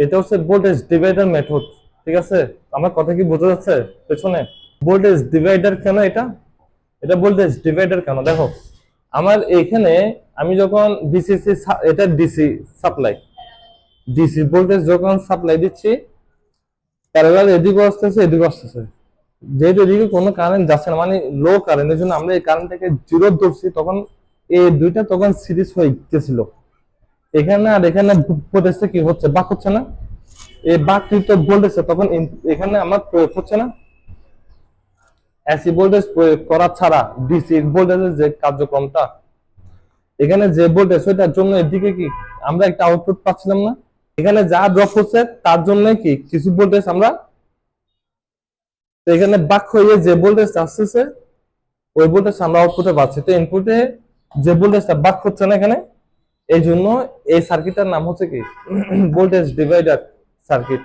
এটা হচ্ছে voltage divider method. ঠিক আছে, আমার কথা কি বোঝা যাচ্ছে পেছনে? ভোল্টেজ ডিভাইডার কেন এটা? এটা ভোল্টেজ ডিভাইডার কেন দেখো, আমার এখানে আমি যখন ডিসি, এটা ডিসি সাপ্লাই, ডিসি ভোল্টেজ যখন সাপ্লাই দিচ্ছি, প্যারালাল এদিকে আসতেছে এদিকে আসতেছে, যেহেতু এদিকে কোনো কারেন্ট যাচ্ছে না, মানে লো কারেন্ট, এর জন্য আমরা এই কারেন্টটাকে জিরো ধরছি, তখন এই দুইটা তখন সিরিজ হয়ে গেছিল। এখানে আর এখানে ভোল্টেজটা কি হচ্ছে, বাক হচ্ছে না? এই বাককৃত ভোল্টেজটা তখন এখানে আমার প্রয়োগ হচ্ছে না। এসি ভোল্টেজ প্রয়োগ করা ছাড়া ডিসি ভোল্টেজের যে কার্যক্রমটা, এখানে যে ভোল্টেজ ওইটার জন্য এদিকে কি আমরা একটা আউটপুট পাচ্ছিলাম না? এখানে যা ড্রপ হচ্ছে তার জন্য কি কিছু ভোল্টেজ আমরা, তো এখানে বাক হয়ে যে ভোল্টেজ আসতেছে ওই ভোল্টেজ আমরা আউটপুটে পাচ্ছি। তো ইনপুটে যে ভোল্টেজটা বাক হচ্ছে না এখানে, এই জন্য এই সার্কিটটার নাম হচ্ছে কি ভোল্টেজ ডিভাইডার সার্কিট।